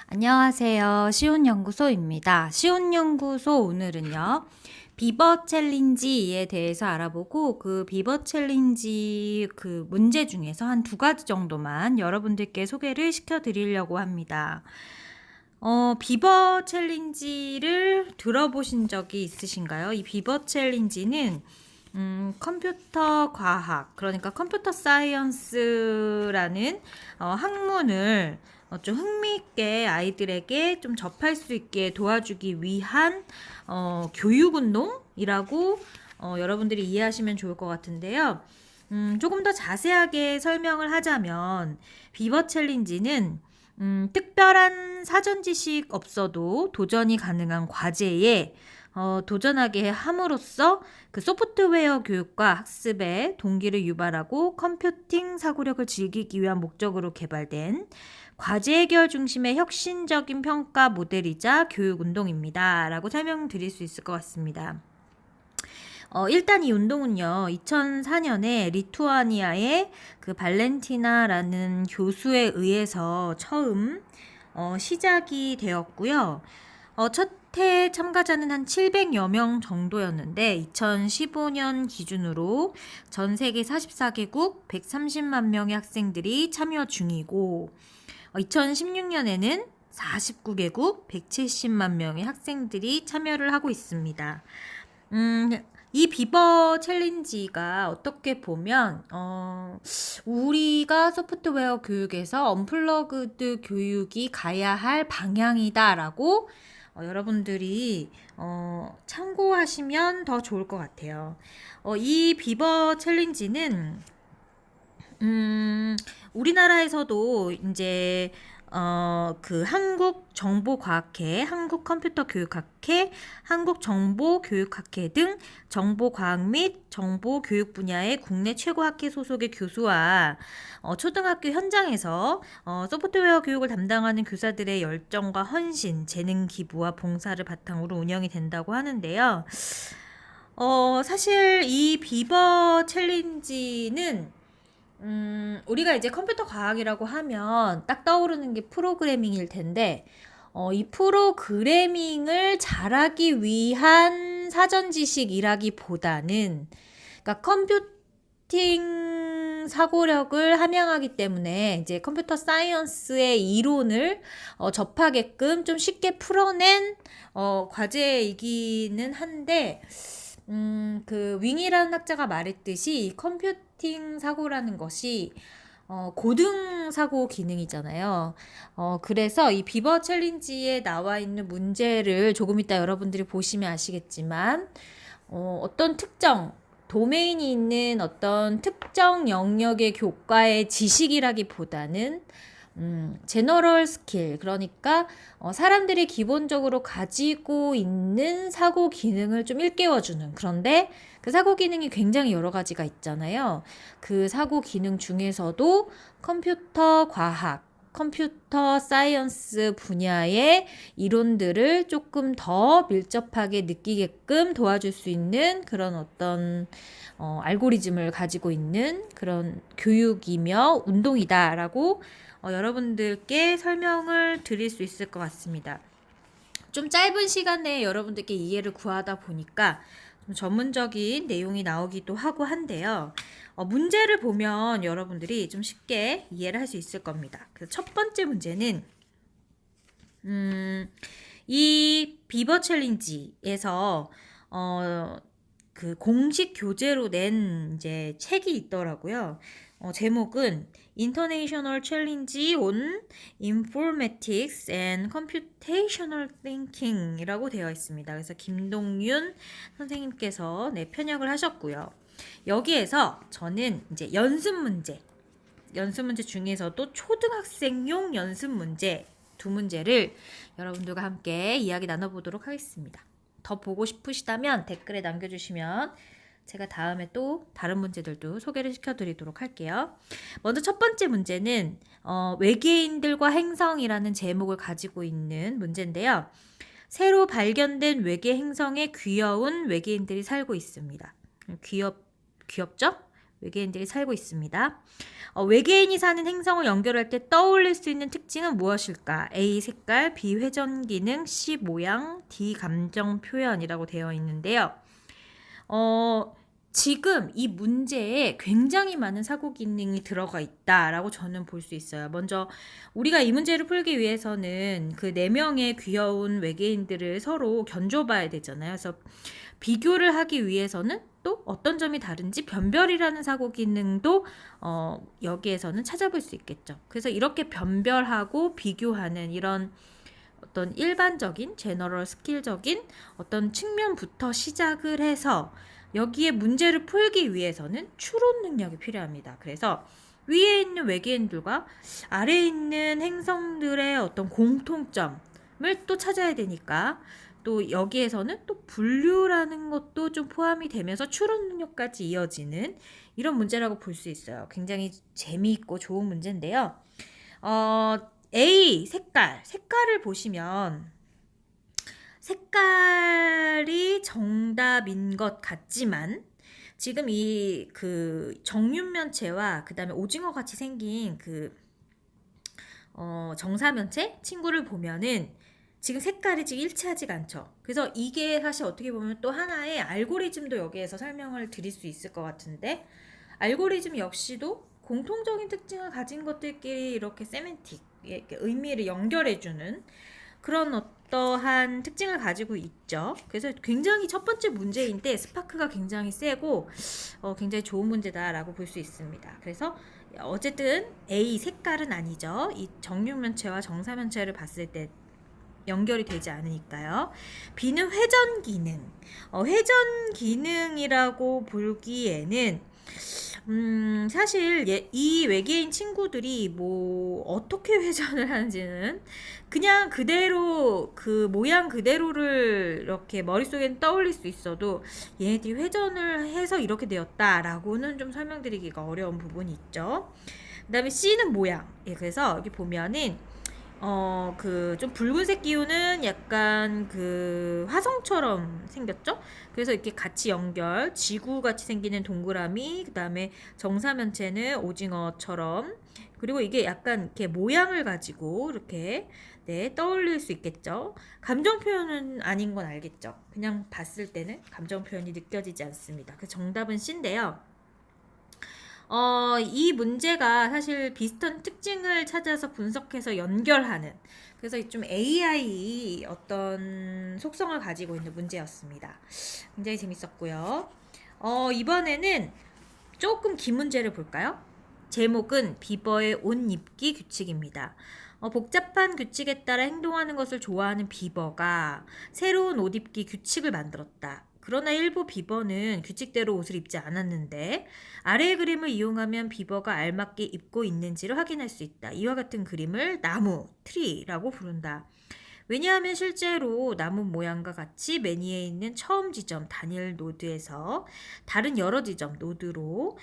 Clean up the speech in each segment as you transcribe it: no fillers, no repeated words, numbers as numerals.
안녕하세요. 시온연구소입니다. 시온연구소 오늘은요, 비버 챌린지에 대해서 알아보고 그 비버 챌린지 그 문제 중에서 한 두 가지 정도만 여러분들께 소개를 시켜드리려고 합니다. 비버 챌린지를 들어보신 적이 있으신가요? 이 비버 챌린지는 컴퓨터 과학, 그러니까 컴퓨터 사이언스라는 학문을 좀 흥미있게 아이들에게 좀 접할 수 있게 도와주기 위한 교육운동이라고 여러분들이 이해하시면 좋을 것 같은데요. 조금 더 자세하게 설명을 하자면 비버 챌린지는 특별한 사전 지식 없어도 도전이 가능한 과제에 도전하게 함으로써 그 소프트웨어 교육과 학습의 동기를 유발하고 컴퓨팅 사고력을 즐기기 위한 목적으로 개발된 과제 해결 중심의 혁신적인 평가 모델이자 교육 운동입니다. 라고 설명드릴 수 있을 것 같습니다. 일단 이 운동은요, 2004년에 리투아니아의 그 발렌티나라는 교수에 의해서 처음 시작이 되었고요. 첫 해 참가자는 한 700여 명 정도였는데 2015년 기준으로 전 세계 44개국 130만 명의 학생들이 참여 중이고 2016년에는 49개국 170만 명의 학생들이 참여를 하고 있습니다. 이 비버 챌린지가 어떻게 보면 우리가 소프트웨어 교육에서 언플러그드 교육이 가야 할 방향이다라고 여러분들이 참고하시면 더 좋을 것 같아요. 이 비버 챌린지는 우리나라에서도 이제 그 한국정보과학회, 한국컴퓨터교육학회, 한국정보교육학회 등 정보과학 및 정보교육 분야의 국내 최고 학회 소속의 교수와 초등학교 현장에서 소프트웨어 교육을 담당하는 교사들의 열정과 헌신, 재능 기부와 봉사를 바탕으로 운영이 된다고 하는데요. 사실 이 비버 챌린지는 우리가 이제 컴퓨터 과학이라고 하면 딱 떠오르는 게 프로그래밍일 텐데, 이 프로그래밍을 잘하기 위한 사전 지식이라기보다는, 그러니까 컴퓨팅 사고력을 함양하기 때문에 이제 컴퓨터 사이언스의 이론을 접하게끔 좀 쉽게 풀어낸 과제이기는 한데, 그 윙이라는 학자가 말했듯이 이 컴퓨팅 사고라는 것이 고등 사고 기능이잖아요. 그래서 이 비버 챌린지에 나와 있는 문제를 조금 이따 여러분들이 보시면 아시겠지만 어떤 특정 도메인이 있는 어떤 특정 영역의 교과의 지식이라기보다는 제너럴 스킬, 그러니까 사람들이 기본적으로 가지고 있는 사고 기능을 좀 일깨워주는, 그런데 그 사고 기능이 굉장히 여러 가지가 있잖아요. 그 사고 기능 중에서도 컴퓨터 과학, 컴퓨터 사이언스 분야의 이론들을 조금 더 밀접하게 느끼게끔 도와줄 수 있는 그런 어떤 알고리즘을 가지고 있는 그런 교육이며 운동이다라고 여러분들께 설명을 드릴 수 있을 것 같습니다. 좀 짧은 시간 내에 여러분들께 이해를 구하다 보니까 좀 전문적인 내용이 나오기도 하고 한데요. 문제를 보면 여러분들이 좀 쉽게 이해를 할 수 있을 겁니다. 그래서 첫 번째 문제는 이 비버 챌린지에서 그 공식 교재로 낸 이제 책이 있더라고요. 제목은 International Challenge on Informatics and Computational Thinking 이라고 되어 있습니다. 그래서 김동윤 선생님께서 편역을 하셨고요. 여기에서 저는 이제 연습 문제 중에서도 초등학생용 연습 문제 두 문제를 여러분들과 함께 이야기 나눠보도록 하겠습니다. 더 보고 싶으시다면 댓글에 남겨주시면 제가 다음에 또 다른 문제들도 소개를 시켜드리도록 할게요. 먼저 첫 번째 문제는 외계인들과 행성이라는 제목을 가지고 있는 문제인데요. 새로 발견된 외계 행성에 귀여운 외계인들이 살고 있습니다. 귀엽죠? 외계인들이 살고 있습니다. 외계인이 사는 행성을 연결할 때 떠올릴 수 있는 특징은 무엇일까? A. 색깔, B. 회전 기능, C. 모양, D. 감정 표현이라고 되어 있는데요. 지금 이 문제에 굉장히 많은 사고 기능이 들어가 있다라고 저는 볼 수 있어요. 먼저 우리가 이 문제를 풀기 위해서는 그 4명의 귀여운 외계인들을 서로 견줘봐야 되잖아요. 그래서 비교를 하기 위해서는 또 어떤 점이 다른지 변별이라는 사고 기능도 여기에서는 찾아볼 수 있겠죠. 그래서 이렇게 변별하고 비교하는 이런 어떤 일반적인 제너럴 스킬적인 어떤 측면부터 시작을 해서 여기에 문제를 풀기 위해서는 추론 능력이 필요합니다. 그래서 위에 있는 외계인들과 아래에 있는 행성들의 어떤 공통점을 또 찾아야 되니까 또 여기에서는 또 분류라는 것도 좀 포함이 되면서 추론 능력까지 이어지는 이런 문제라고 볼 수 있어요. 굉장히 재미있고 좋은 문제인데요. A 색깔을 보시면 색깔이 정답인 것 같지만 지금 이 그 정육면체와 그 다음에 오징어 같이 생긴 그 정사면체 친구를 보면은 지금 색깔이 지금 일치하지가 않죠. 그래서 이게 사실 어떻게 보면 또 하나의 알고리즘도 여기에서 설명을 드릴 수 있을 것 같은데 알고리즘 역시도 공통적인 특징을 가진 것들끼리 이렇게 세멘틱 이렇게 의미를 연결해주는 그런 어떠한 특징을 가지고 있죠. 그래서 굉장히 첫 번째 문제인데 스파크가 굉장히 세고 굉장히 좋은 문제다라고 볼 수 있습니다. 그래서 어쨌든 A 색깔은 아니죠. 이 정육면체와 정사면체를 봤을 때 연결이 되지 않으니까요. B는 회전 기능. 회전 기능이라고 보기에는 사실 이 외계인 친구들이 뭐 어떻게 회전을 하는지는 그냥 그대로 그 모양 그대로를 이렇게 머릿속에 떠올릴 수 있어도 얘네들이 회전을 해서 이렇게 되었다라고는 좀 설명드리기가 어려운 부분이 있죠. 그 다음에 C는 모양. 예, 그래서 여기 보면은 그 좀 붉은색 기운은 약간 그 화성처럼 생겼죠? 그래서 이렇게 같이 연결, 지구같이 생기는 동그라미, 그 다음에 정사면체는 오징어처럼, 그리고 이게 약간 이렇게 모양을 가지고 이렇게 네, 떠올릴 수 있겠죠? 감정 표현은 아닌 건 알겠죠? 그냥 봤을 때는 감정 표현이 느껴지지 않습니다. 그래서 정답은 C인데요. 이 문제가 사실 비슷한 특징을 찾아서 분석해서 연결하는 그래서 좀 AI 어떤 속성을 가지고 있는 문제였습니다. 굉장히 재밌었고요. 이번에는 조금 긴 문제를 볼까요? 제목은 비버의 옷 입기 규칙입니다. 복잡한 규칙에 따라 행동하는 것을 좋아하는 비버가 새로운 옷 입기 규칙을 만들었다. 그러나 일부 비버는 규칙대로 옷을 입지 않았는데 아래의 그림을 이용하면 비버가 알맞게 입고 있는지를 확인할 수 있다. 이와 같은 그림을 나무, 트리라고 부른다. 왜냐하면 실제로 나무 모양과 같이 맨 위에 있는 처음 지점 단일 노드에서 다른 여러 지점 노드로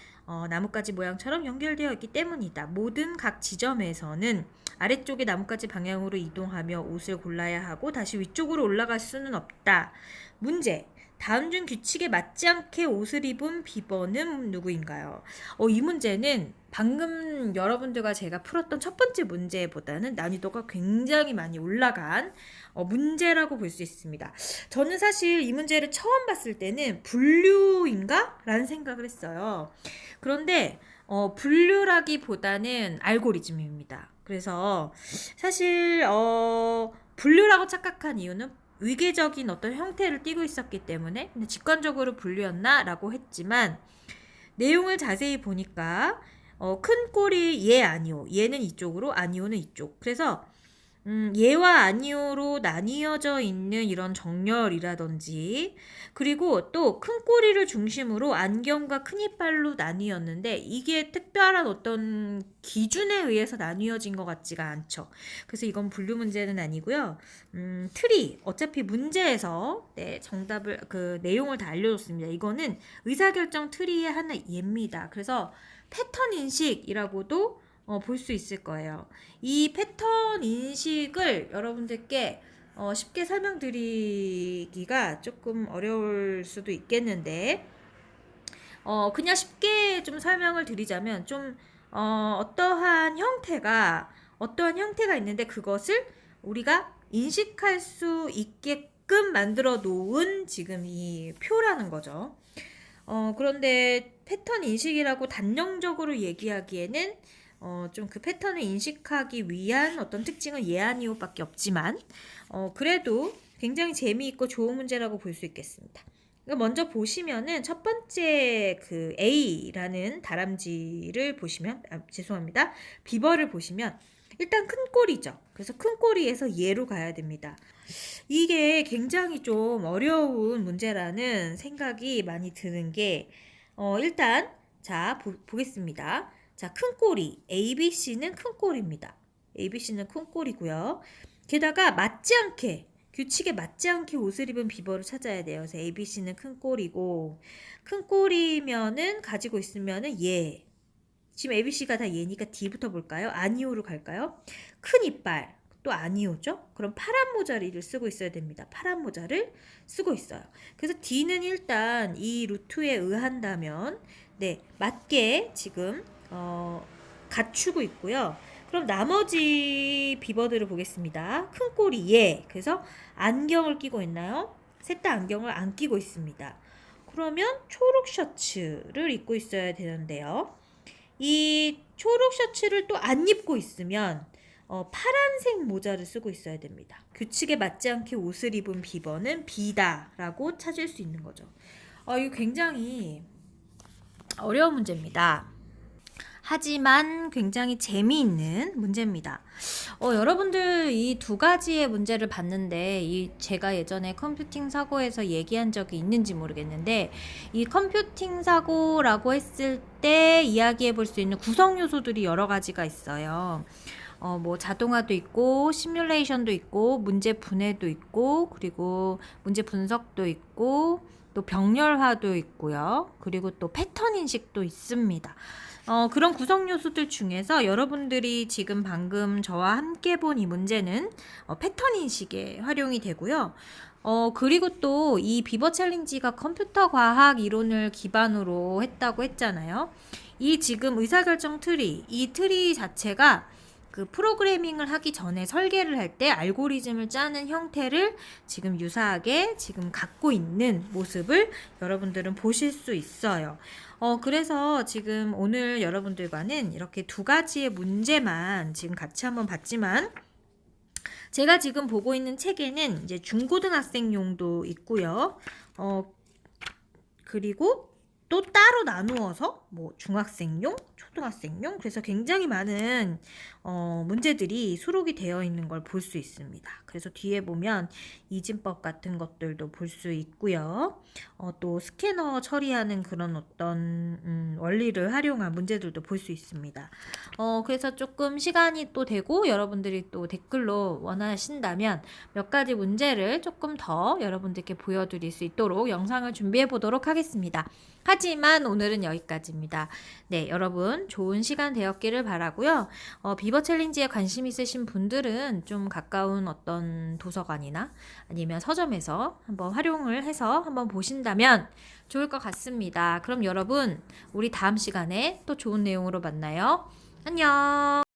나뭇가지 모양처럼 연결되어 있기 때문이다. 모든 각 지점에서는 아래쪽의 나뭇가지 방향으로 이동하며 옷을 골라야 하고 다시 위쪽으로 올라갈 수는 없다. 문제. 다음 중 규칙에 맞지 않게 옷을 입은 비버는 누구인가요? 이 문제는 방금 여러분들과 제가 풀었던 첫 번째 문제보다는 난이도가 굉장히 많이 올라간 문제라고 볼 수 있습니다. 저는 사실 이 문제를 처음 봤을 때는 분류인가? 라는 생각을 했어요. 그런데 분류라기보다는 알고리즘입니다. 그래서 사실 분류라고 착각한 이유는 위계적인 어떤 형태를 띠고 있었기 때문에 근데 직관적으로 분류였나? 라고 했지만 내용을 자세히 보니까 큰 꼬리 얘 아니오 얘는 이쪽으로 아니오는 이쪽 그래서 예와 아니오로 나뉘어져 있는 이런 정렬이라든지 그리고 또 큰 꼬리를 중심으로 안경과 큰 이빨로 나뉘었는데 이게 특별한 어떤 기준에 의해서 나뉘어진 것 같지가 않죠. 그래서 이건 분류 문제는 아니고요. 트리 어차피 문제에서 네, 정답을 그 내용을 다 알려줬습니다. 이거는 의사결정 트리의 하나 예입니다. 그래서 패턴 인식이라고도 볼 수 있을 거예요. 이 패턴 인식을 여러분들께 쉽게 설명드리기가 조금 어려울 수도 있겠는데 그냥 쉽게 좀 설명을 드리자면 좀 어떠한 형태가 있는데 그것을 우리가 인식할 수 있게끔 만들어 놓은 지금 이 표라는 거죠. 그런데 패턴 인식이라고 단정적으로 얘기하기에는 좀 그 패턴을 인식하기 위한 어떤 특징은 예, 아니오밖에 없지만 그래도 굉장히 재미있고 좋은 문제라고 볼 수 있겠습니다. 먼저 보시면은 첫 번째 그 A라는 다람쥐를 보시면 죄송합니다. 비버를 보시면 일단 큰 꼬리죠. 그래서 큰 꼬리에서 예로 가야 됩니다. 이게 굉장히 좀 어려운 문제라는 생각이 많이 드는 게 일단 자 보겠습니다. 자, 큰 꼬리 ABC는 큰 꼬리입니다. ABC는 큰 꼬리고요. 게다가 규칙에 맞지 않게 옷을 입은 비버를 찾아야 돼요. 그래서 ABC는 큰 꼬리고 큰 꼬리면은 가지고 있으면은 예. 지금 ABC가 다 예니까 D부터 볼까요? 아니오로 갈까요? 큰 이빨 또 아니오죠? 그럼 파란 모자리를 쓰고 있어야 됩니다. 파란 모자를 쓰고 있어요. 그래서 D는 일단 이 루트에 의한다면 네, 맞게 지금 갖추고 있고요. 그럼 나머지 비버들을 보겠습니다. 큰 꼬리 예. 그래서 안경을 끼고 있나요? 셋 다 안경을 안 끼고 있습니다. 그러면 초록 셔츠를 입고 있어야 되는데요. 이 초록 셔츠를 또 안 입고 있으면 파란색 모자를 쓰고 있어야 됩니다. 규칙에 맞지 않게 옷을 입은 비버는 B다라고 찾을 수 있는 거죠. 이거 굉장히 어려운 문제입니다. 하지만 굉장히 재미있는 문제입니다. 여러분들 이 두 가지의 문제를 봤는데 제가 예전에 컴퓨팅 사고에서 얘기한 적이 있는지 모르겠는데 이 컴퓨팅 사고라고 했을 때 이야기해 볼 수 있는 구성 요소들이 여러 가지가 있어요. 뭐 자동화도 있고 시뮬레이션도 있고 문제 분해도 있고 그리고 문제 분석도 있고 또 병렬화도 있고요. 그리고 또 패턴 인식도 있습니다. 그런 구성 요소들 중에서 여러분들이 지금 방금 저와 함께 본 이 문제는 패턴 인식에 활용이 되고요. 그리고 또 이 비버 챌린지가 컴퓨터 과학 이론을 기반으로 했다고 했잖아요. 이 지금 의사결정 트리, 이 트리 자체가 그 프로그래밍을 하기 전에 설계를 할 때 알고리즘을 짜는 형태를 지금 유사하게 지금 갖고 있는 모습을 여러분들은 보실 수 있어요. 그래서 지금 오늘 여러분들과는 이렇게 두 가지의 문제만 지금 같이 한번 봤지만 제가 지금 보고 있는 책에는 이제 중고등학생용도 있고요. 그리고 또 따로 나누어서 뭐 중학생용, 초등학생용 그래서 굉장히 많은 문제들이 수록이 되어 있는 걸 볼 수 있습니다. 그래서 뒤에 보면 이진법 같은 것들도 볼 수 있고요. 또 스캐너 처리하는 그런 어떤 원리를 활용한 문제들도 볼 수 있습니다. 그래서 조금 시간이 또 되고 여러분들이 또 댓글로 원하신다면 몇 가지 문제를 조금 더 여러분들께 보여드릴 수 있도록 영상을 준비해 보도록 하겠습니다. 하지만 오늘은 여기까지입니다. 네, 여러분 좋은 시간 되었기를 바라고요. 비버 챌린지에 관심 있으신 분들은 좀 가까운 어떤 도서관이나 아니면 서점에서 한번 활용을 해서 한번 보신다면 좋을 것 같습니다. 그럼 여러분 우리 다음 시간에 또 좋은 내용으로 만나요. 안녕.